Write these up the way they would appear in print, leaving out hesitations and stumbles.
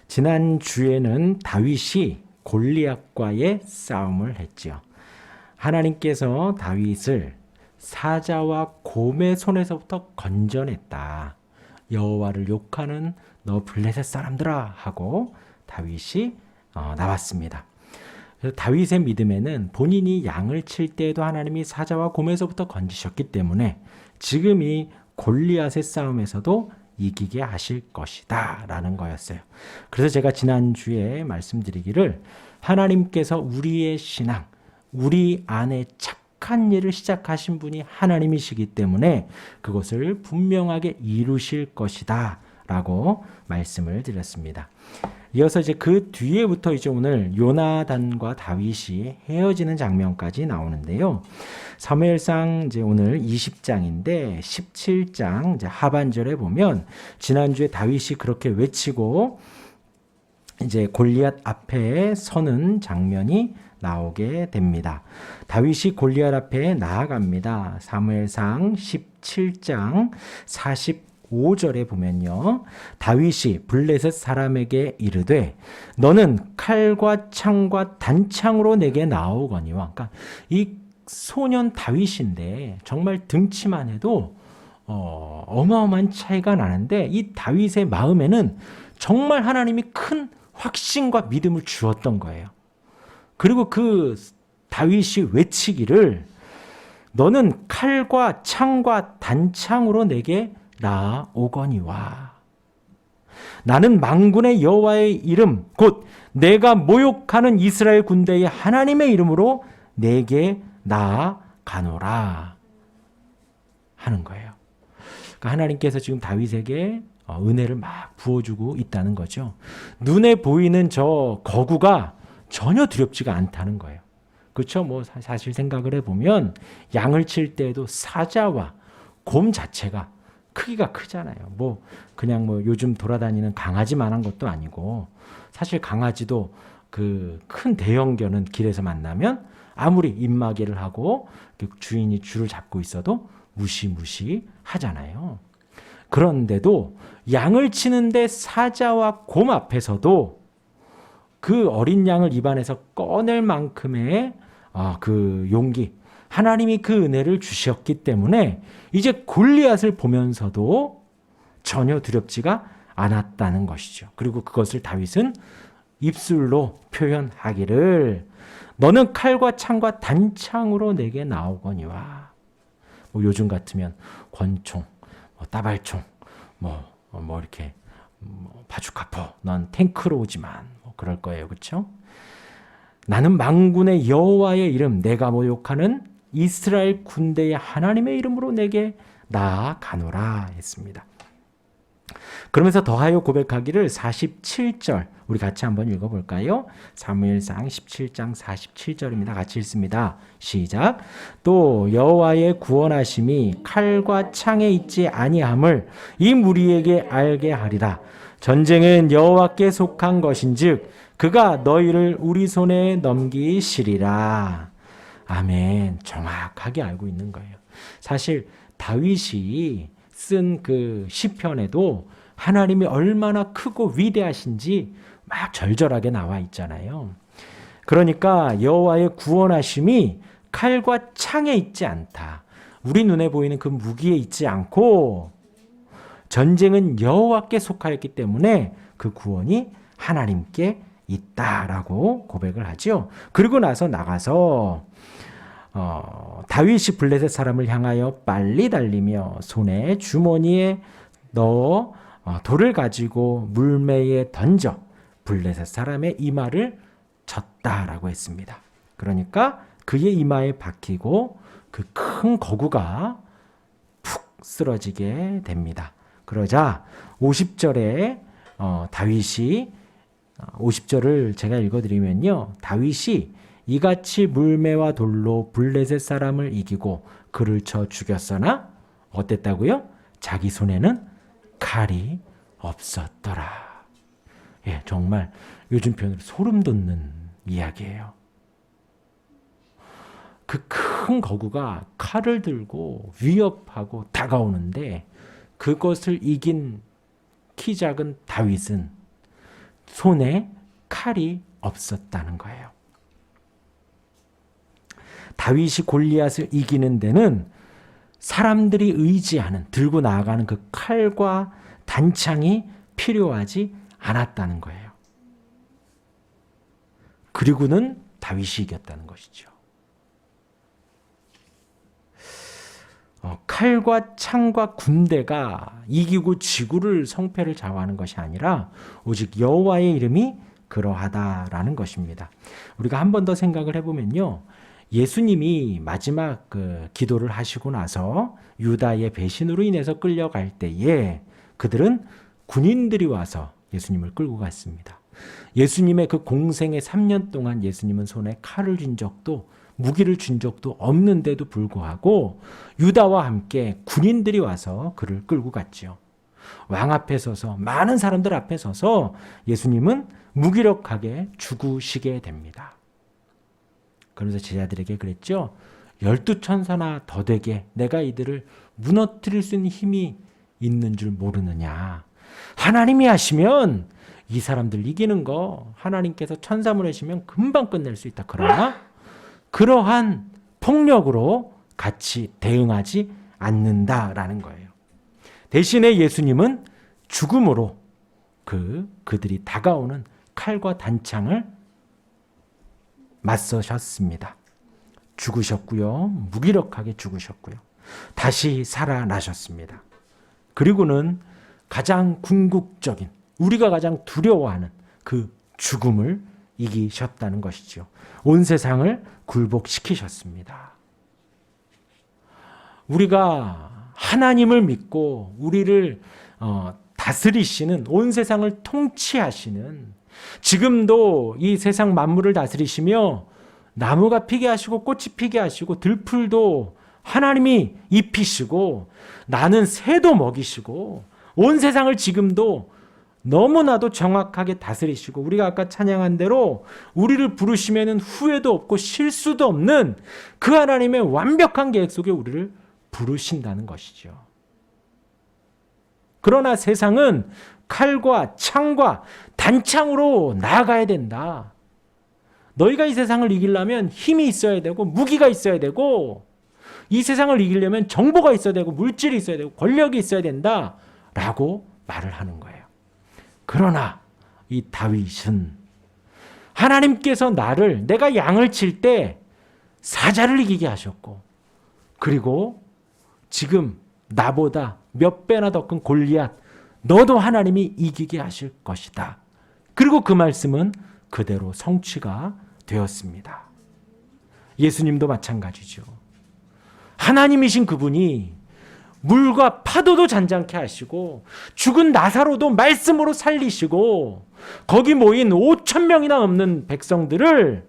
지난 주에는 다윗이 골리앗과의 싸움을 했지요. 하나님께서 다윗을 사자와 곰의 손에서부터 건져냈다. 여호와를 욕하는 너 블레셋 사람들아 하고 다윗이 나왔습니다. 그래서 다윗의 믿음에는 본인이 양을 칠 때에도 하나님이 사자와 곰에서부터 건지셨기 때문에 지금 이 골리앗의 싸움에서도 이기게 하실 것이다 라는 거였어요. 그래서 제가 지난주에 말씀드리기를 하나님께서 우리의 신앙, 우리 안에 착한 일을 시작하신 분이 하나님이시기 때문에 그것을 분명하게 이루실 것이다 라고 말씀을 드렸습니다. 이어서 이제 그 뒤에부터 이제 오늘 요나단과 다윗이 헤어지는 장면까지 나오는데요. 사무엘상 이제 오늘 20장인데 17장 이제 하반절에 보면 지난주에 다윗이 그렇게 외치고 이제 골리앗 앞에 서는 장면이 나오게 됩니다. 다윗이 골리앗 앞에 나아갑니다. 사무엘상 17장 45절에 보면요. 다윗이 블레셋 사람에게 이르되 너는 칼과 창과 단창으로 내게 나오거니와. 그러니까 이 소년 다윗인데 정말 등치만 해도 어마어마한 차이가 나는데 이 다윗의 마음에는 정말 하나님이 큰 확신과 믿음을 주었던 거예요. 그리고 그 다윗이 외치기를 너는 칼과 창과 단창으로 내게 나오거니와. 나는 만군의 여호와의 이름 곧 내가 모욕하는 이스라엘 군대의 하나님의 이름으로 내게 나아가노라 하는 거예요. 그러니까 하나님께서 지금 다윗에게 은혜를 막 부어주고 있다는 거죠. 눈에 보이는 저 거구가 전혀 두렵지가 않다는 거예요. 그렇죠? 뭐 사실 생각을 해보면 양을 칠 때에도 사자와 곰 자체가 크기가 크잖아요. 뭐 그냥 뭐 요즘 돌아다니는 강아지만한 것도 아니고 사실 강아지도 그 큰 대형견은 길에서 만나면 아무리 입마개를 하고 주인이 줄을 잡고 있어도 무시무시 하잖아요. 그런데도 양을 치는데 사자와 곰 앞에서도 그 어린 양을 입안에서 꺼낼 만큼의 그 용기, 하나님이 그 은혜를 주셨기 때문에 이제 골리앗을 보면서도 전혀 두렵지가 않았다는 것이죠. 그리고 그것을 다윗은 입술로 표현하기를 너는 칼과 창과 단창으로 내게 나오거니와. 뭐 요즘 같으면 권총, 따발총, 이렇게 바주카포, 넌 탱크로 오지만 그럴 거예요, 그렇죠? 나는 만군의 여호와의 이름, 내가 모욕하는 이스라엘 군대의 하나님의 이름으로 내게 나아가노라 했습니다. 그러면서 더하여 고백하기를 47절 우리 같이 한번 읽어볼까요? 사무엘상 17장 47절입니다. 같이 읽습니다. 시작. 또 여호와의 구원하심이 칼과 창에 있지 아니함을 이 무리에게 알게 하리라. 전쟁은 여호와께 속한 것인즉 그가 너희를 우리 손에 넘기시리라. 아멘. 정확하게 알고 있는 거예요. 사실 다윗이 쓴 그 시편에도 하나님이 얼마나 크고 위대하신지 막 절절하게 나와 있잖아요. 그러니까 여호와의 구원하심이 칼과 창에 있지 않다. 우리 눈에 보이는 그 무기에 있지 않고 전쟁은 여호와께 속하였기 때문에 그 구원이 하나님께 있다라고 고백을 하죠. 그리고 나서 나가서 다윗이 블레셋 사람을 향하여 빨리 달리며 손에 주머니에 넣어 돌을 가지고 물매에 던져 블레셋 사람의 이마를 쳤다라고 했습니다. 그러니까 그의 이마에 박히고 그 큰 거구가 푹 쓰러지게 됩니다. 그러자 50절에 다윗이 50절을 제가 읽어드리면요. 다윗이 이같이 물매와 돌로 블레셋 사람을 이기고 그를 쳐 죽였으나 어땠다고요? 자기 손에는 칼이 없었더라. 예, 정말 요즘 표현으로 소름 돋는 이야기예요. 그 큰 거구가 칼을 들고 위협하고 다가오는데 그것을 이긴 키 작은 다윗은 손에 칼이 없었다는 거예요. 다윗이 골리앗을 이기는 데는 사람들이 의지하는, 들고 나아가는 그 칼과 단창이 필요하지 않았다는 거예요. 그리고는 다윗이 이겼다는 것이죠. 칼과 창과 군대가 이기고 지구를 성패를 좌우하는 것이 아니라 오직 여호와의 이름이 그러하다라는 것입니다. 우리가 한 번 더 생각을 해보면요, 예수님이 마지막 기도를 하시고 나서 유다의 배신으로 인해서 끌려갈 때에 그들은 군인들이 와서 예수님을 끌고 갔습니다. 예수님의 그 공생의 3년 동안 예수님은 손에 칼을 쥔 적도, 무기를 쥔 적도 없는데도 불구하고 유다와 함께 군인들이 와서 그를 끌고 갔죠. 왕 앞에 서서, 많은 사람들 앞에 서서 예수님은 무기력하게 죽으시게 됩니다. 그러면서 제자들에게 그랬죠. 12천사나 더 되게 내가 이들을 무너뜨릴 수 있는 힘이 있는 줄 모르느냐. 하나님이 하시면 이 사람들 이기는 거, 하나님께서 천사 보내시면 금방 끝낼 수 있다. 그러나 그러한 폭력으로 같이 대응하지 않는다라는 거예요. 대신에 예수님은 죽음으로 그들이 다가오는 칼과 단창을 맞서셨습니다. 죽으셨고요. 무기력하게 죽으셨고요. 다시 살아나셨습니다. 그리고는 가장 궁극적인, 우리가 가장 두려워하는 그 죽음을 이기셨다는 것이죠. 온 세상을 굴복시키셨습니다. 우리가 하나님을 믿고 우리를 다스리시는, 온 세상을 통치하시는, 지금도 이 세상 만물을 다스리시며 나무가 피게 하시고 꽃이 피게 하시고 들풀도 하나님이 입히시고 나는 새도 먹이시고 온 세상을 지금도 너무나도 정확하게 다스리시고, 우리가 아까 찬양한 대로 우리를 부르시면은 후회도 없고 실수도 없는 그 하나님의 완벽한 계획 속에 우리를 부르신다는 것이죠. 그러나 세상은 칼과 창과 단창으로 나아가야 된다. 너희가 이 세상을 이기려면 힘이 있어야 되고 무기가 있어야 되고, 이 세상을 이기려면 정보가 있어야 되고 물질이 있어야 되고 권력이 있어야 된다 라고 말을 하는 거예요. 그러나 이 다윗은 하나님께서 내가 양을 칠 때 사자를 이기게 하셨고, 그리고 지금 나보다 몇 배나 더 큰 골리앗 너도 하나님이 이기게 하실 것이다. 그리고 그 말씀은 그대로 성취가 되었습니다. 예수님도 마찬가지죠. 하나님이신 그분이 물과 파도도 잔잔케 하시고 죽은 나사로도 말씀으로 살리시고 거기 모인 5,000명이나 넘는 백성들을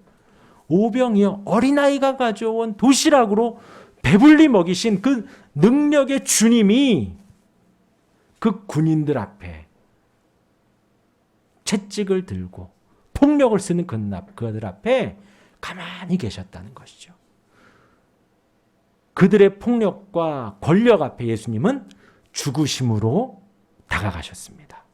오병이어 어린아이가 가져온 도시락으로 배불리 먹이신 그 능력의 주님이 그 군인들 앞에 채찍을 들고 폭력을 쓰는 그들 앞에 가만히 계셨다는 것이죠. 그들의 폭력과 권력 앞에 예수님은 죽으심으로 다가가셨습니다.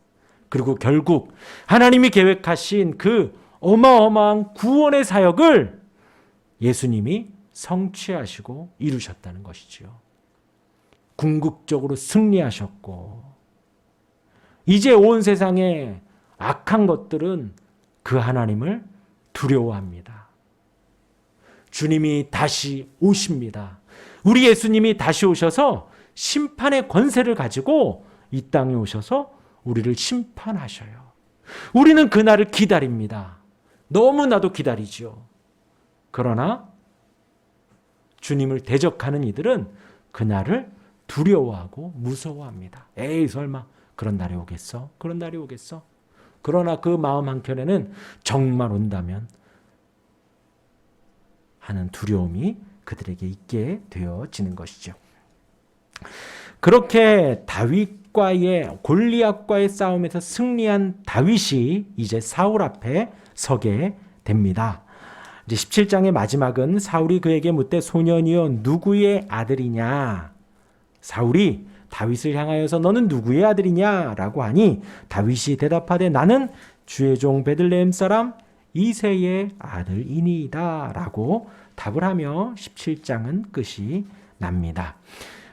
그리고 결국 하나님이 계획하신 그 어마어마한 구원의 사역을 예수님이 성취하시고 이루셨다는 것이죠. 궁극적으로 승리하셨고, 이제 온 세상의 악한 것들은 그 하나님을 두려워합니다. 주님이 다시 오십니다. 우리 예수님이 다시 오셔서 심판의 권세를 가지고 이 땅에 오셔서 우리를 심판하셔요. 우리는 그날을 기다립니다. 너무나도 기다리죠. 그러나 주님을 대적하는 이들은 그날을 두려워하고 무서워합니다. 에이, 설마 그런 날이 오겠어? 그런 날이 오겠어? 그러나 그 마음 한켠에는 정말 온다면 하는 두려움이 그들에게 있게 되어지는 것이죠. 그렇게 다윗과의, 골리앗과의 싸움에서 승리한 다윗이 이제 사울 앞에 서게 됩니다. 이제 17장의 마지막은 사울이 그에게 묻되 소년이여 누구의 아들이냐? 사울이 다윗을 향하여서 너는 누구의 아들이냐 라고 하니 다윗이 대답하되 나는 주의 종 베들레헴 사람 이새의 아들이니이다 라고 답을 하며 17장은 끝이 납니다.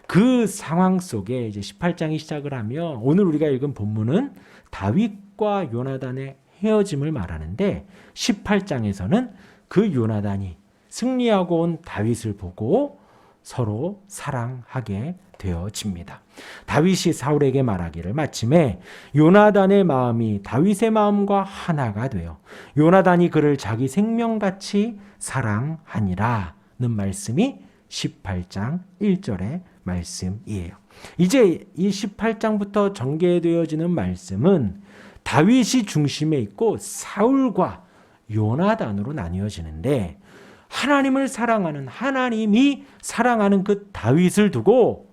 그 상황 속에 이제 18장이 시작을 하며 오늘 우리가 읽은 본문은 다윗과 요나단의 헤어짐을 말하는데 18장에서는 그 요나단이 승리하고 온 다윗을 보고 서로 사랑하게 되어집니다. 다윗이 사울에게 말하기를 마침에 요나단의 마음이 다윗의 마음과 하나가 되어 요나단이 그를 자기 생명같이 사랑하니라는 말씀이 18장 1절의 말씀이에요. 이제 이 18장부터 전개되어지는 말씀은 다윗이 중심에 있고 사울과 요나단으로 나뉘어지는데 하나님을 사랑하는 하나님이 사랑하는 그 다윗을 두고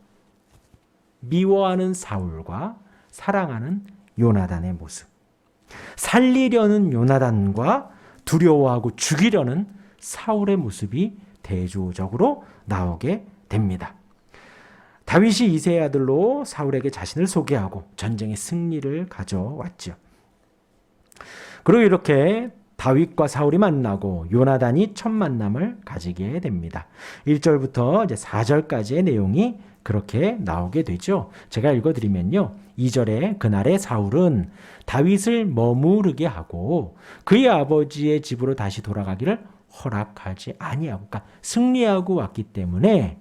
미워하는 사울과 사랑하는 요나단의 모습, 살리려는 요나단과 두려워하고 죽이려는 사울의 모습이 대조적으로 나오게 됩니다. 다윗이 이새의 아들로 사울에게 자신을 소개하고 전쟁의 승리를 가져왔죠. 그리고 이렇게 다윗과 사울이 만나고 요나단이 첫 만남을 가지게 됩니다. 1절부터 이제 4절까지의 내용이 그렇게 나오게 되죠. 제가 읽어드리면요. 2절에 그날에 사울은 다윗을 머무르게 하고 그의 아버지의 집으로 다시 돌아가기를 허락하지 아니하고, 그러니까 승리하고 왔기 때문에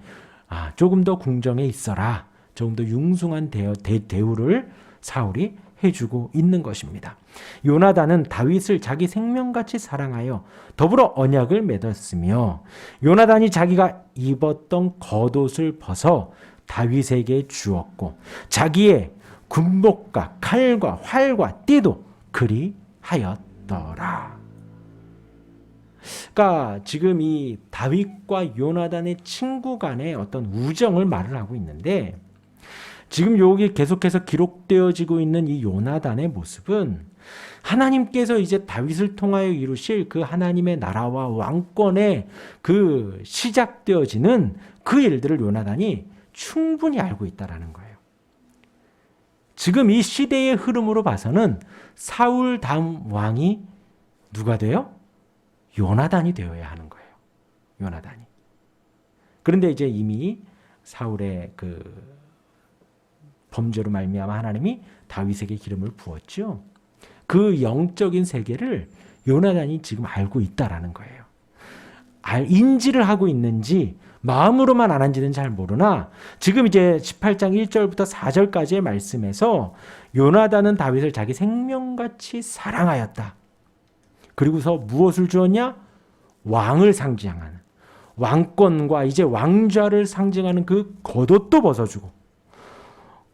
조금 더 궁정에 있어라, 조금 더 융숭한 대우를 사울이 해주고 있는 것입니다. 요나단은 다윗을 자기 생명같이 사랑하여 더불어 언약을 맺었으며 요나단이 자기가 입었던 겉옷을 벗어 다윗에게 주었고 자기의 군복과 칼과 활과 띠도 그리하였더라. 그러니까 지금 이 다윗과 요나단의 친구 간의 어떤 우정을 말을 하고 있는데 지금 여기 계속해서 기록되어지고 있는 이 요나단의 모습은 하나님께서 이제 다윗을 통하여 이루실 그 하나님의 나라와 왕권의 그 시작되어지는 그 일들을 요나단이 충분히 알고 있다라는 거예요. 지금 이 시대의 흐름으로 봐서는 사울 다음 왕이 누가 돼요? 요나단이 되어야 하는 거예요. 요나단이. 그런데 이제 이미 사울의 그 범죄로 말미암아 하나님이 다윗에게 기름을 부었죠. 그 영적인 세계를 요나단이 지금 알고 있다라는 거예요. 인지를 하고 있는지 마음으로만 아는지는 잘 모르나 지금 이제 18장 1절부터 4절까지의 말씀에서 요나단은 다윗을 자기 생명같이 사랑하였다. 그리고서 무엇을 주었냐? 왕을 상징하는 왕권과 이제 왕좌를 상징하는 그 겉옷도 벗어주고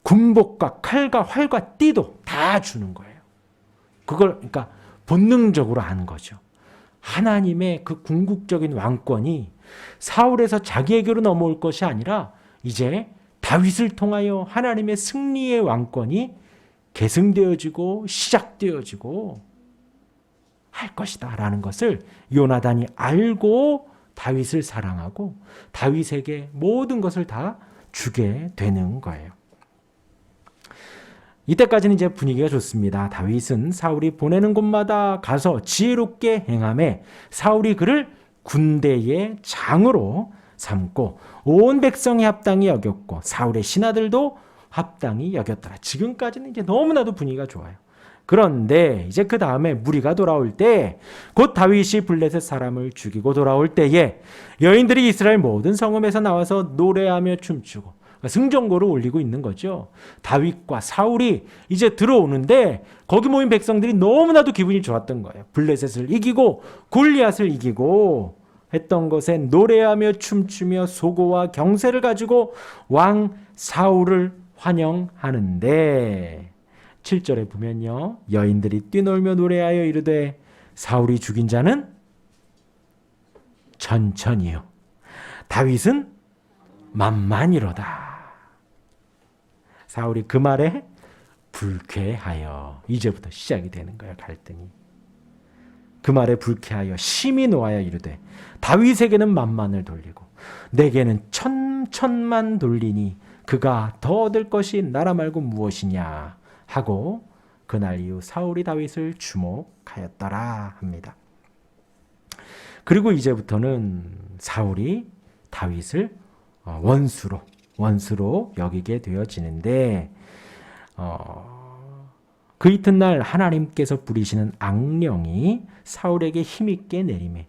군복과 칼과 활과 띠도 다 주는 거예요. 그걸 그러니까 본능적으로 하는 거죠. 하나님의 그 궁극적인 왕권이 사울에서 자기에게로 넘어올 것이 아니라 이제 다윗을 통하여 하나님의 승리의 왕권이 계승되어지고 시작되어지고 할 것이다 라는 것을 요나단이 알고 다윗을 사랑하고 다윗에게 모든 것을 다 주게 되는 거예요. 이때까지는 이제 분위기가 좋습니다. 다윗은 사울이 보내는 곳마다 가서 지혜롭게 행하매 사울이 그를 군대의 장으로 삼고 온 백성이 합당히 여겼고 사울의 신하들도 합당히 여겼더라. 지금까지는 이제 너무나도 분위기가 좋아요. 그런데 이제 그 다음에 무리가 돌아올 때 곧 다윗이 블레셋 사람을 죽이고 돌아올 때에 여인들이 이스라엘 모든 성읍에서 나와서 노래하며 춤추고 승전고를 올리고 있는 거죠. 다윗과 사울이 이제 들어오는데 거기 모인 백성들이 너무나도 기분이 좋았던 거예요. 블레셋을 이기고 골리앗을 이기고 했던 것에 노래하며 춤추며 소고와 경세를 가지고 왕 사울을 환영하는데 7절에 보면요. 여인들이 뛰놀며 노래하여 이르되 사울이 죽인 자는 천천히요. 다윗은 만만이로다. 사울이 그 말에 불쾌하여 이제부터 시작이 되는 거예요. 갈등이. 그 말에 불쾌하여 심히 노하여 이르되 다윗에게는 만만을 돌리고 내게는 천만 돌리니 그가 더 얻을 것이 나라 말고 무엇이냐 하고 그날 이후 사울이 다윗을 주목하였더라 합니다. 그리고 이제부터는 사울이 다윗을 원수로 여기게 되어지는데 그 이튿날 하나님께서 부리시는 악령이 사울에게 힘있게 내림에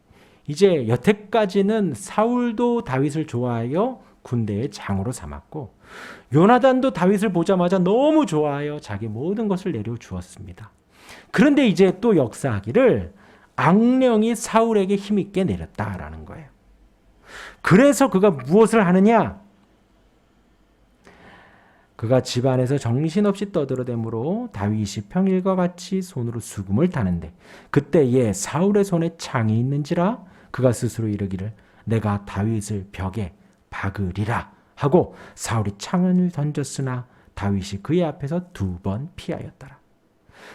이제 여태까지는 사울도 다윗을 좋아하여 군대의 장으로 삼았고 요나단도 다윗을 보자마자 너무 좋아하여 자기 모든 것을 내려주었습니다. 그런데 이제 또 역사하기를 악령이 사울에게 힘있게 내렸다라는 거예요. 그래서 그가 무엇을 하느냐? 그가 집안에서 정신없이 떠들어대므로 다윗이 평일과 같이 손으로 수금을 타는데 그때에 사울의 손에 창이 있는지라 그가 스스로 이르기를 내가 다윗을 벽에 박으리라 하고 사울이 창을 던졌으나 다윗이 그의 앞에서 2번 피하였더라.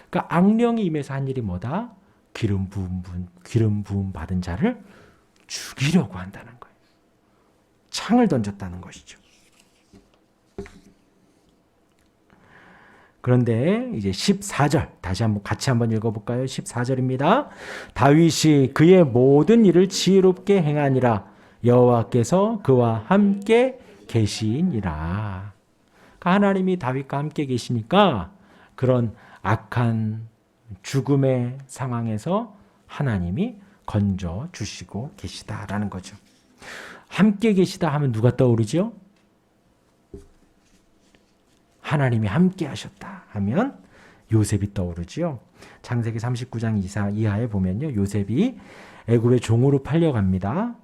그러니까 악령이 임해서 한 일이 뭐다? 기름 부음 받은 자를 죽이려고 한다는 거예요. 창을 던졌다는 것이죠. 그런데 이제 14절 다시 한번 같이 한번 읽어볼까요? 14절입니다. 다윗이 그의 모든 일을 지혜롭게 행하니라 여호와께서 그와 함께 계시니라. 하나님이 다윗과 함께 계시니까 그런 악한 죽음의 상황에서 하나님이 건져 주시고 계시다라는 거죠. 함께 계시다 하면 누가 떠오르죠? 하나님이 함께 하셨다 하면 요셉이 떠오르지요. 창세기 39장 이하에 보면요. 요셉이 애굽의 종으로 팔려갑니다.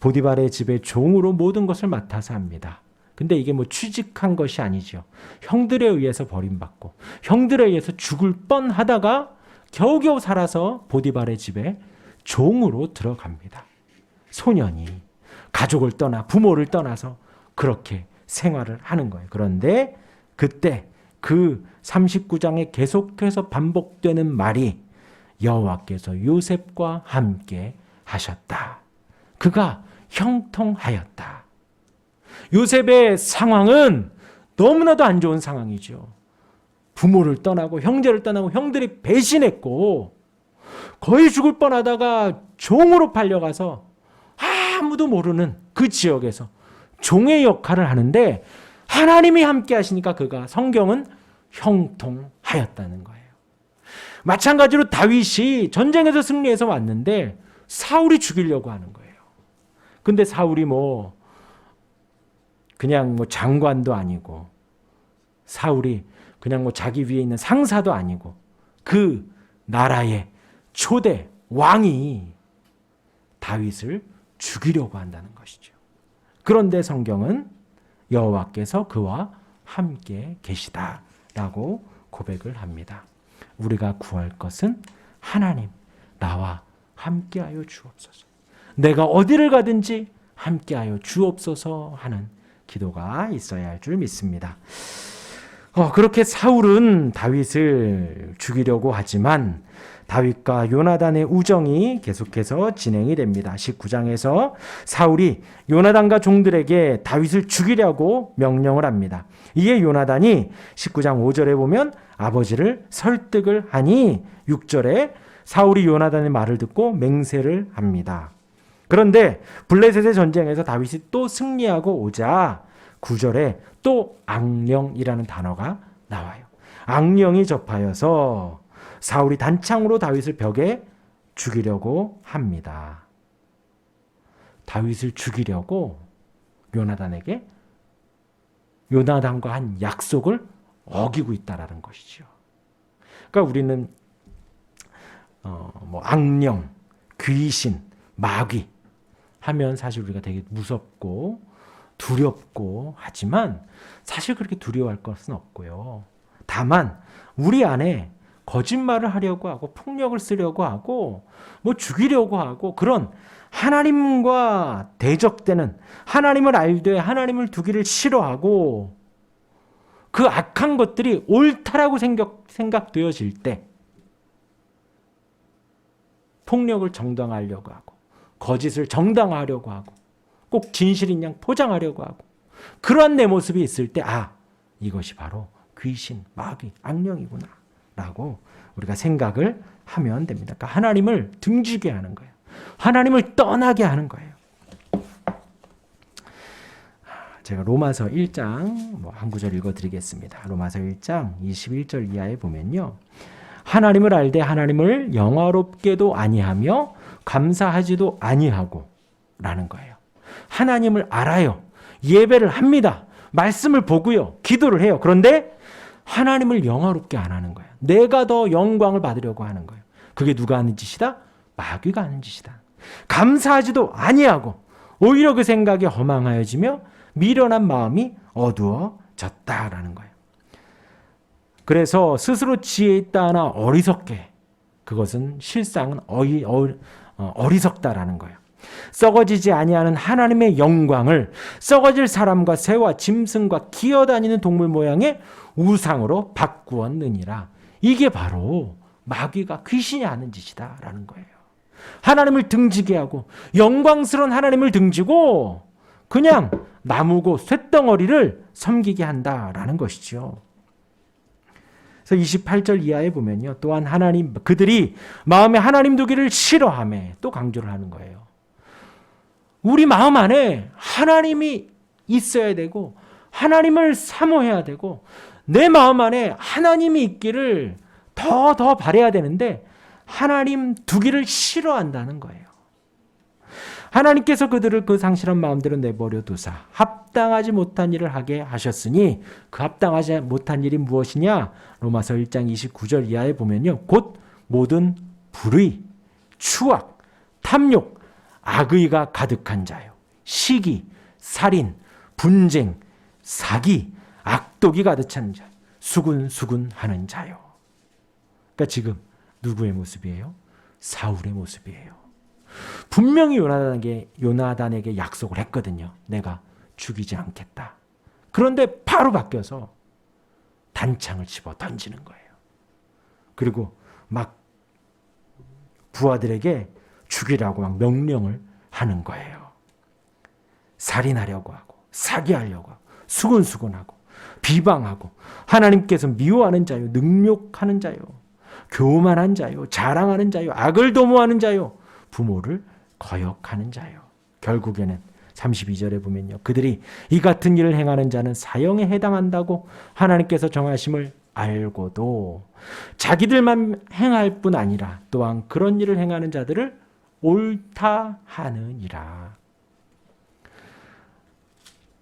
보디발의 집에 종으로 모든 것을 맡아서 합니다. 근데 이게 뭐 취직한 것이 아니죠. 형들에 의해서 버림받고 형들에 의해서 죽을 뻔하다가 겨우겨우 살아서 보디발의 집에 종으로 들어갑니다. 소년이 가족을 떠나 부모를 떠나서 그렇게 생활을 하는 거예요. 그런데 그때 그 39장에 계속해서 반복되는 말이 여호와께서 요셉과 함께 하셨다. 그가 형통하였다. 요셉의 상황은 너무나도 안 좋은 상황이죠. 부모를 떠나고 형제를 떠나고 형들이 배신했고 거의 죽을 뻔하다가 종으로 팔려가서 아무도 모르는 그 지역에서 종의 역할을 하는데 하나님이 함께 하시니까 그가 성경은 형통하였다는 거예요. 마찬가지로 다윗이 전쟁에서 승리해서 왔는데 사울이 죽이려고 하는 거예요. 근데 사울이 그냥 장관도 아니고 사울이 그냥 자기 위에 있는 상사도 아니고 그 나라의 초대 왕이 다윗을 죽이려고 한다는 것이죠. 그런데 성경은 여호와께서 그와 함께 계시다라고 고백을 합니다. 우리가 구할 것은 하나님 나와 함께하여 주옵소서. 내가 어디를 가든지 함께하여 주옵소서 하는 기도가 있어야 할 줄 믿습니다. 그렇게 사울은 다윗을 죽이려고 하지만 다윗과 요나단의 우정이 계속해서 진행이 됩니다. 19장에서 사울이 요나단과 종들에게 다윗을 죽이려고 명령을 합니다. 이에 요나단이 19장 5절에 보면 아버지를 설득을 하니 6절에 사울이 요나단의 말을 듣고 맹세를 합니다. 그런데 블레셋의 전쟁에서 다윗이 또 승리하고 오자 9절에 또 악령이라는 단어가 나와요. 악령이 접하여서 사울이 단창으로 다윗을 벽에 죽이려고 합니다. 다윗을 죽이려고 요나단과 한 약속을 어기고 있다라는 것이죠. 그러니까 우리는 악령, 귀신, 마귀 하면 사실 우리가 되게 무섭고 두렵고 하지만 사실 그렇게 두려워할 것은 없고요. 다만 우리 안에 거짓말을 하려고 하고 폭력을 쓰려고 하고 죽이려고 하고 그런 하나님과 대적되는 하나님을 알되 하나님을 두기를 싫어하고 그 악한 것들이 옳다라고 생각되어질 때 폭력을 정당화하려고 하고 거짓을 정당화하려고 하고 꼭 진실인 양 포장하려고 하고 그러한 내 모습이 있을 때 이것이 바로 귀신, 마귀, 악령이구나 라고 우리가 생각을 하면 됩니다. 그러니까 하나님을 등지게 하는 거예요. 하나님을 떠나게 하는 거예요. 제가 로마서 1장 한 구절 읽어드리겠습니다. 로마서 1장 21절 이하에 보면요. 하나님을 알되 하나님을 영화롭게도 아니하며 감사하지도 아니하고 라는 거예요. 하나님을 알아요. 예배를 합니다. 말씀을 보고요. 기도를 해요. 그런데 하나님을 영화롭게 안 하는 거예요. 내가 더 영광을 받으려고 하는 거예요. 그게 누가 하는 짓이다? 마귀가 하는 짓이다. 감사하지도 아니하고 오히려 그 생각이 허망하여지며 미련한 마음이 어두워졌다라는 거예요. 그래서 스스로 지혜 있다 하나 어리석게, 그것은 실상은 어리석다라는 거예요. 썩어지지 아니하는 하나님의 영광을 썩어질 사람과 새와 짐승과 기어다니는 동물 모양의 우상으로 바꾸었느니라. 이게 바로 마귀가 귀신이 하는 짓이다라는 거예요. 하나님을 등지게 하고 영광스러운 하나님을 등지고 그냥 나무고 쇳덩어리를 섬기게 한다라는 것이죠. 그래서 28절 이하에 보면요. 또한 그들이 마음에 하나님 두기를 싫어하며 또 강조를 하는 거예요. 우리 마음 안에 하나님이 있어야 되고 하나님을 사모해야 되고 내 마음 안에 하나님이 있기를 더 바라야 되는데 하나님 두기를 싫어한다는 거예요. 하나님께서 그들을 그 상실한 마음대로 내버려 두사 합당하지 못한 일을 하게 하셨으니 그 합당하지 못한 일이 무엇이냐? 로마서 1장 29절 이하에 보면요. 곧 모든 불의, 추악, 탐욕, 악의가 가득한 자요. 시기, 살인, 분쟁, 사기, 악독이 가득한 자, 수군수군하는 자요. 그러니까 지금 누구의 모습이에요? 사울의 모습이에요. 분명히 요나단에게 약속을 했거든요. 내가 죽이지 않겠다. 그런데 바로 바뀌어서 단창을 집어 던지는 거예요. 그리고 막 부하들에게 죽이라고 막 명령을 하는 거예요. 살인하려고 하고 사기하려고 하고 수군수군하고 비방하고 하나님께서 미워하는 자요, 능욕하는 자요, 교만한 자요, 자랑하는 자요, 악을 도모하는 자요, 부모를 거역하는 자요. 결국에는 32절에 보면요. 그들이 이 같은 일을 행하는 자는 사형에 해당한다고 하나님께서 정하심을 알고도 자기들만 행할 뿐 아니라 또한 그런 일을 행하는 자들을 옳다 하느니라.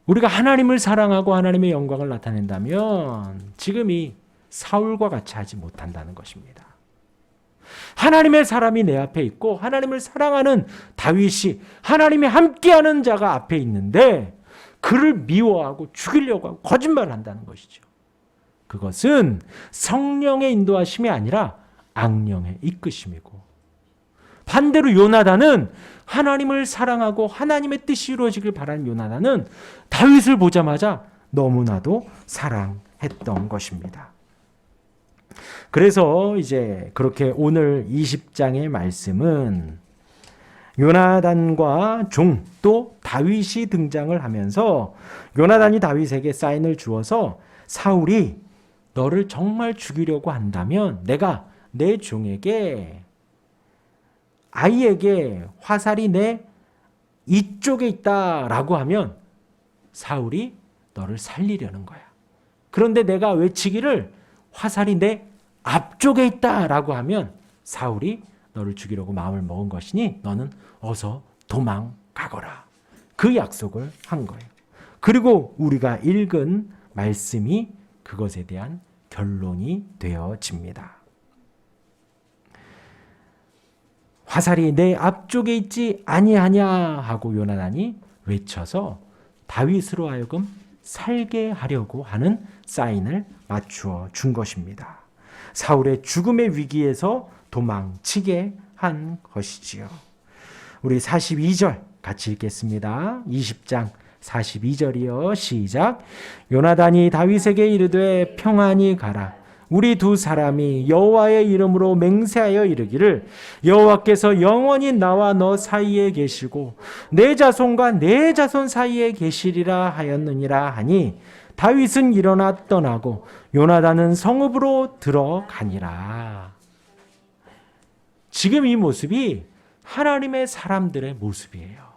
우리가 하나님을 사랑하고 하나님의 영광을 나타낸다면 지금 이 사울과 같이 하지 못한다는 것입니다. 하나님의 사람이 내 앞에 있고 하나님을 사랑하는 다윗이 하나님이 함께하는 자가 앞에 있는데 그를 미워하고 죽이려고 하고 거짓말을 한다는 것이죠. 그것은 성령의 인도하심이 아니라 악령의 이끄심이고, 반대로 요나단은 하나님을 사랑하고 하나님의 뜻이 이루어지길 바라는 요나단은 다윗을 보자마자 너무나도 사랑했던 것입니다. 그래서 이제 그렇게 오늘 20장의 말씀은 요나단과 종 또 다윗이 등장을 하면서 요나단이 다윗에게 사인을 주어서 사울이 너를 정말 죽이려고 한다면 내가 내 종에게 아이에게 화살이 내 이쪽에 있다라고 하면 사울이 너를 살리려는 거야. 그런데 내가 외치기를 화살이 내 앞쪽에 있다라고 하면 사울이 너를 죽이려고 마음을 먹은 것이니 너는 어서 도망가거라. 그 약속을 한 거예요. 그리고 우리가 읽은 말씀이 그것에 대한 결론이 되어집니다. 화살이 내 앞쪽에 있지 아니하냐 하고 요나단이 외쳐서 다윗으로 하여금 살게 하려고 하는 사인을 맞추어 준 것입니다. 사울의 죽음의 위기에서 도망치게 한 것이지요. 우리 42절 같이 읽겠습니다. 20장 42절이요. 시작. 요나단이 다윗에게 이르되 평안히 가라. 우리 두 사람이 여호와의 이름으로 맹세하여 이르기를 여호와께서 영원히 나와 너 사이에 계시고 내 자손과 내 자손 사이에 계시리라 하였느니라 하니 다윗은 일어나 떠나고 요나단은 성읍으로 들어가니라. 지금 이 모습이 하나님의 사람들의 모습이에요.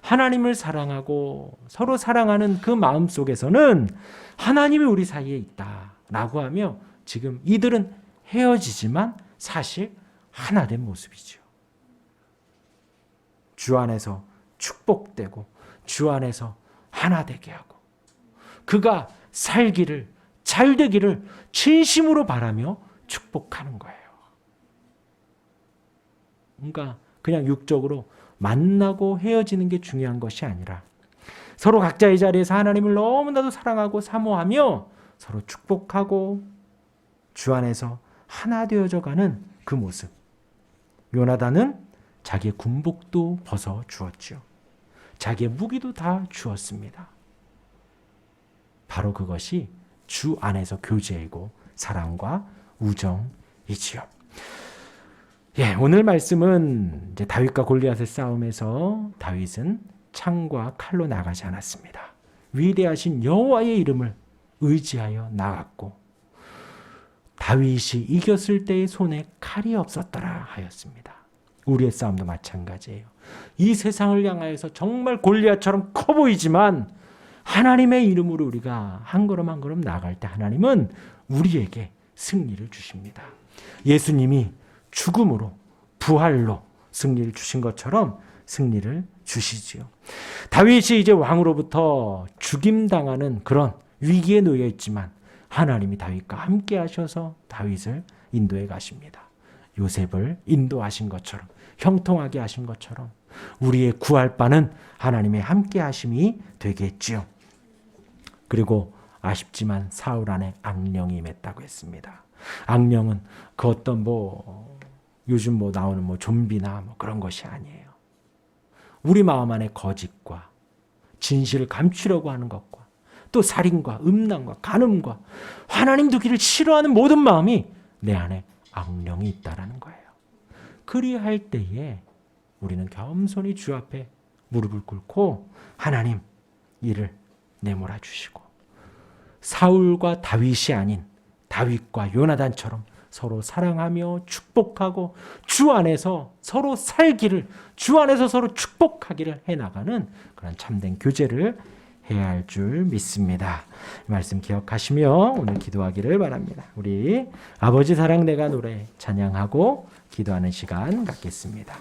하나님을 사랑하고 서로 사랑하는 그 마음 속에서는 하나님이 우리 사이에 있다라고 하며 지금 이들은 헤어지지만 사실 하나 된 모습이죠. 주 안에서 축복되고 주 안에서 하나 되게 하고 그가 살기를 잘 되기를 진심으로 바라며 축복하는 거예요. 그러니까 그냥 육적으로 만나고 헤어지는 게 중요한 것이 아니라 서로 각자의 자리에서 하나님을 너무나도 사랑하고 사모하며 서로 축복하고 주 안에서 하나 되어져 가는 그 모습. 요나단은 자기의 군복도 벗어 주었죠. 자기의 무기도 다 주었습니다. 바로 그것이 주 안에서 교제이고 사랑과 우정이지요. 오늘 말씀은 이제 다윗과 골리앗의 싸움에서 다윗은 창과 칼로 나가지 않았습니다. 위대하신 여호와의 이름을 의지하여 나갔고 다윗이 이겼을 때의 손에 칼이 없었더라 하였습니다. 우리의 싸움도 마찬가지예요. 이 세상을 향하여서 정말 골리앗처럼 커 보이지만 하나님의 이름으로 우리가 한 걸음 한 걸음 나갈 때 하나님은 우리에게 승리를 주십니다. 예수님이 죽음으로 부활로 승리를 주신 것처럼 승리를 주시지요. 다윗이 이제 왕으로부터 죽임당하는 그런 위기에 놓여 있지만 하나님이 다윗과 함께 하셔서 다윗을 인도해 가십니다. 요셉을 인도하신 것처럼 형통하게 하신 것처럼 우리의 구할 바는 하나님의 함께 하심이 되겠지요. 그리고 아쉽지만 사울 안에 악령이 임했다고 했습니다. 악령은 그 어떤 요즘 나오는 좀비나 그런 것이 아니에요. 우리 마음 안에 거짓과 진실을 감추려고 하는 것과 또 살인과 음란과 간음과 하나님 두기를 싫어하는 모든 마음이 내 안에 악령이 있다라는 거예요. 그리할 때에 우리는 겸손히 주 앞에 무릎을 꿇고 하나님 이를 내몰아 주시고 사울과 다윗이 아닌 다윗과 요나단처럼 서로 사랑하며 축복하고 주 안에서 서로 살기를 주 안에서 서로 축복하기를 해나가는 그런 참된 교제를 해야 할 줄 믿습니다. 이 말씀 기억하시며 오늘 기도하기를 바랍니다. 우리 아버지 사랑 내가 노래 찬양하고 기도하는 시간 갖겠습니다.